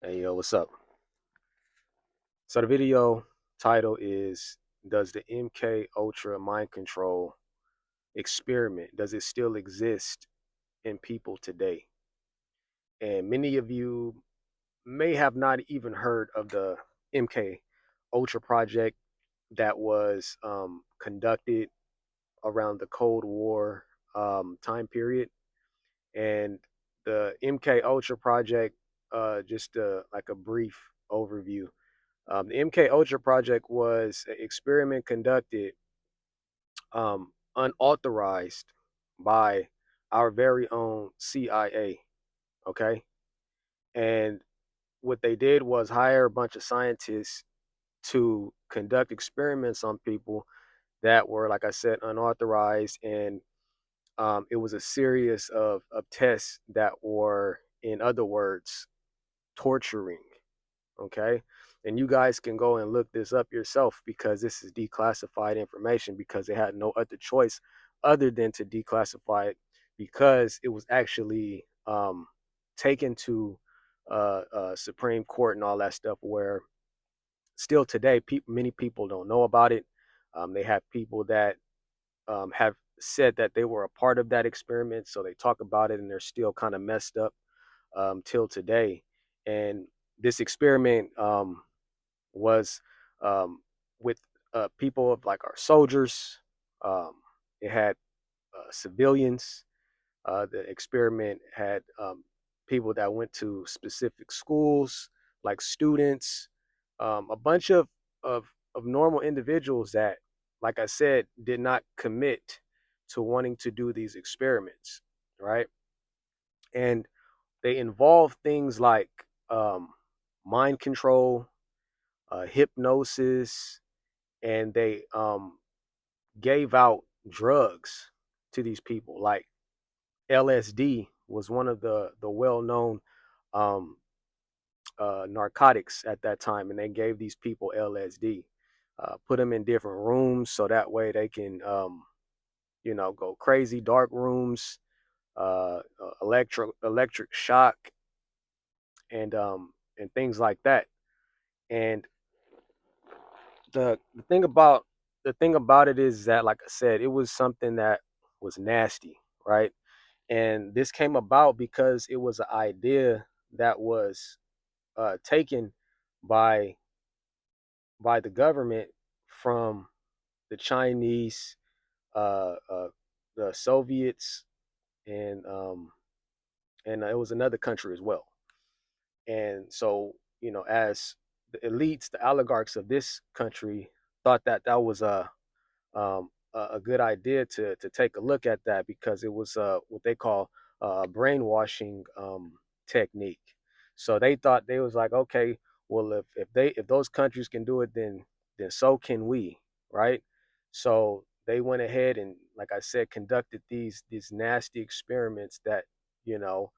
Hey yo, what's up? So the video title is, does the MK Ultra mind control experiment, does it still exist in people today? And many of you may have not even heard of the MK Ultra project that was conducted around the Cold War time period. And the MK Ultra project, just like a brief overview. The MK Ultra project was an experiment conducted unauthorized by our very own CIA. Okay. And what they did was hire a bunch of scientists to conduct experiments on people that were, like I said, unauthorized. And it was a series of tests that were, in other words, torturing. Okay. And you guys can go and look this up yourself because this is declassified information because they had no other choice other than to declassify it because it was actually taken to Supreme Court and all that stuff where still today many people don't know about it. They have people that have said that they were a part of that experiment, so they talk about it and they're still kind of messed up till today. And this experiment was um, with people of like our soldiers. Um, it had civilians. The experiment had people that went to specific schools, like students, a bunch of of normal individuals that, like I said, did not commit to wanting to do these experiments, right? And they involve things like mind control, hypnosis, and they gave out drugs to these people. Like LSD was one of the well known um, narcotics at that time, and they gave these people LSD. Put them in different rooms so that way they can, go crazy, dark rooms, electric shock, and things like that. And the thing about it is that, like I said, it was something that was nasty, right? And this came about because it was an idea that was taken by the government from the Chinese, the Soviets, and it was another country as well. And so, as the elites, the oligarchs of this country thought that that was a good idea to take a look at that because it was what they call a brainwashing technique. So they thought they was like, okay, well, if those countries can do it, then so can we, right? So they went ahead and, like I said, conducted these nasty experiments that you know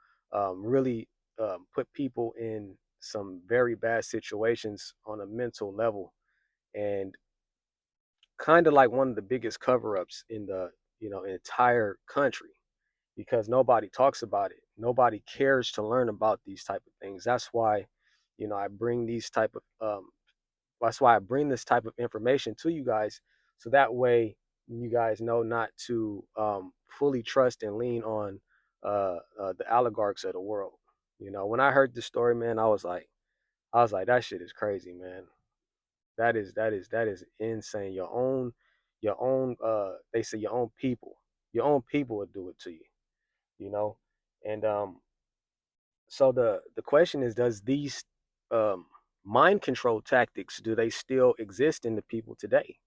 really put people in some very bad situations on a mental level. And kind of like one of the biggest cover-ups in the entire country because nobody talks about it, nobody cares to learn about these type of things. That's why I bring these type of that's why I bring this type of information to you guys, so that way you guys know not to fully trust and lean on the oligarchs of the world. When I heard this story, man, I was like that shit is crazy, man. That is insane. Your own they say your own people will do it to you, you know? And so the question is, does these um mind control tactics, do they still exist in the people today?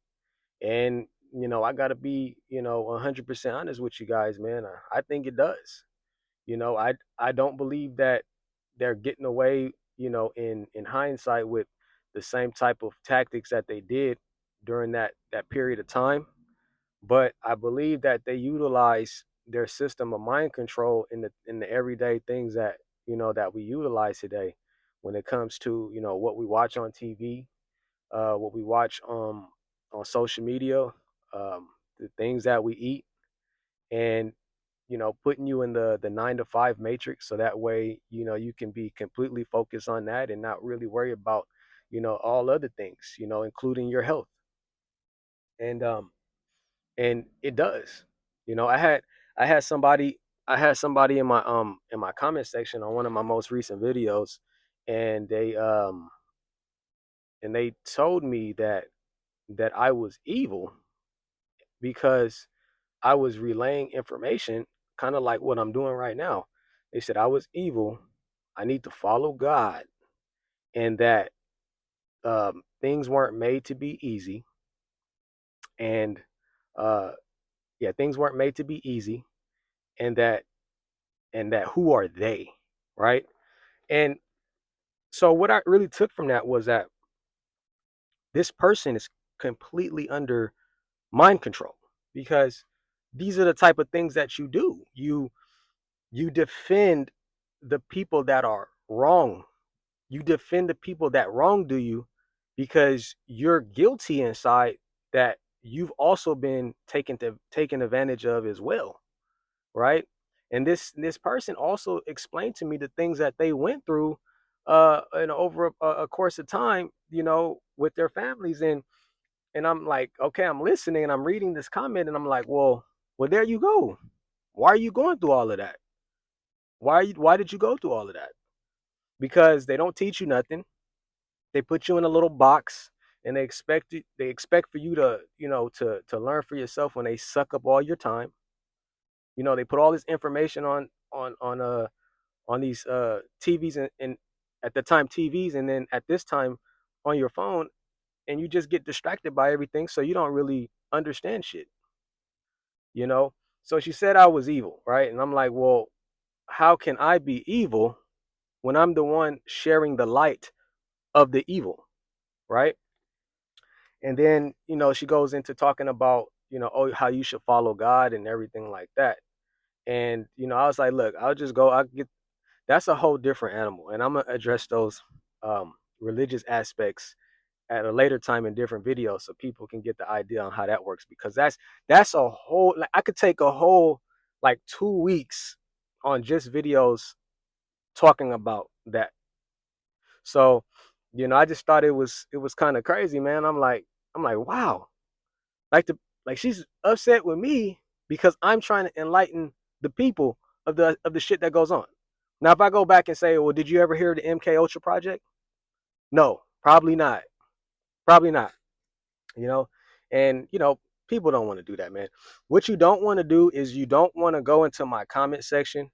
And I got to be 100% honest with you guys, man. I think it does. I don't believe that they're getting away, in hindsight, with the same type of tactics that they did during that period of time. But I believe that they utilize their system of mind control in the everyday things that we utilize today, when it comes to what we watch on TV, what we watch on social media, the things that we eat. And putting you in the 9 to 5 matrix, so that way, you can be completely focused on that and not really worry about, all other things, including your health. And it does. I had somebody I had somebody in my comment section on one of my most recent videos, and they told me that I was evil because I was relaying information, kind of like what I'm doing right now. They said I was evil. I need to follow God, and that things weren't made to be easy. And uh, yeah, things weren't made to be easy, and that who are they, right? And so what I really took from that was that this person is completely under mind control, because these are the type of things that you do. You defend the people that are wrong. You defend the people that wrongdo you because you're guilty inside, that you've also been taken advantage of as well, right? And this person also explained to me the things that they went through and over a course of time, with their families. And I'm like, okay, I'm listening and I'm reading this comment, and I'm like, well, there you go. Why are you going through all of that? Why did you go through all of that? Because they don't teach you nothing. They put you in a little box, and they expect for you to, to learn for yourself, when they suck up all your time. They put all this information on these TVs, and at the time TVs, and then at this time on your phone, and you just get distracted by everything, so you don't really understand shit, you know. So she said I was evil, right? And I'm like, well, how can I be evil when I'm the one sharing the light of the evil, right? And then, she goes into talking about, oh, how you should follow God and everything like that. And, I was like, look, I'll get, that's a whole different animal. And I'm going to address those religious aspects at a later time in different videos, so people can get the idea on how that works, because that's a whole, like, I could take a whole, like, 2 weeks on just videos talking about that. So, I just thought it was kind of crazy, man. I'm like, wow. Like she's upset with me because I'm trying to enlighten the people of the shit that goes on. Now, if I go back and say, well, did you ever hear of the MK Ultra project? No, probably not. Probably not. You know, and people don't want to do that, man. What you don't want to do is you don't want to go into my comment section,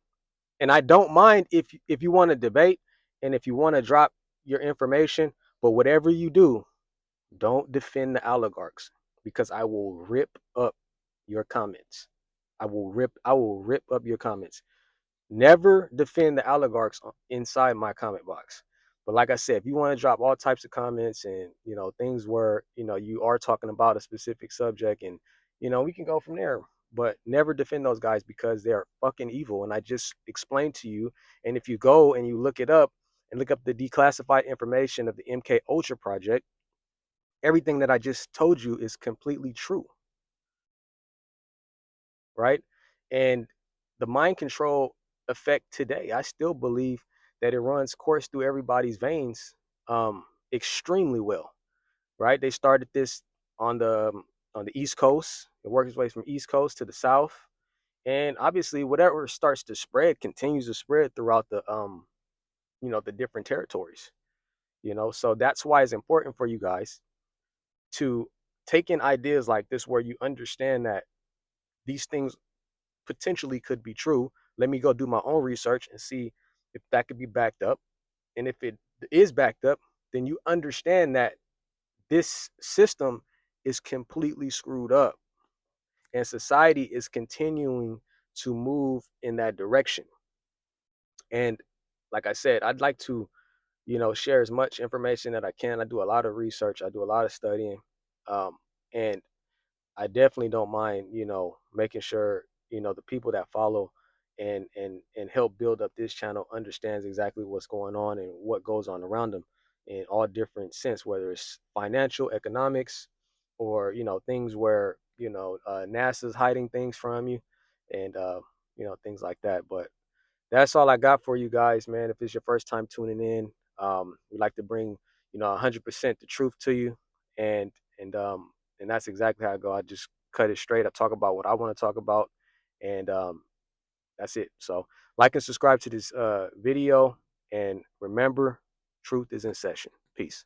and I don't mind if you want to debate and if you want to drop your information, but whatever you do, don't defend the oligarchs, because I will rip up your comments. I will rip up your comments. Never defend the oligarchs inside my comment box. But like I said, if you want to drop all types of comments, and things where you are talking about a specific subject, and we can go from there. But never defend those guys, because they're fucking evil. And I just explained to you. And if you go and you look it up and look up the declassified information of the MK Ultra project, everything that I just told you is completely true, right? And the mind control effect today, I still believe that it runs course through everybody's veins extremely well, right? They started this on the East Coast. It works its way from East Coast to the South, and obviously, whatever starts to spread continues to spread throughout the different territories. So that's why it's important for you guys to take in ideas like this, where you understand that these things potentially could be true. Let me go do my own research and see if that could be backed up. And if it is backed up, then you understand that this system is completely screwed up, and society is continuing to move in that direction. And like I said, I'd like to, share as much information that I can. I do a lot of research, I do a lot of studying. And I definitely don't mind, making sure, the people that follow and help build up this channel understands exactly what's going on and what goes on around them in all different sense, whether it's financial, economics, or things where NASA's hiding things from you, and things like that. But that's all I got for you guys, man. If it's your first time tuning in, we like to bring 100% the truth to you, and and um and that's exactly how I go. I just cut it straight. I talk about what I want to talk about, and that's it. So like and subscribe to this video, and remember, truth is in session. Peace.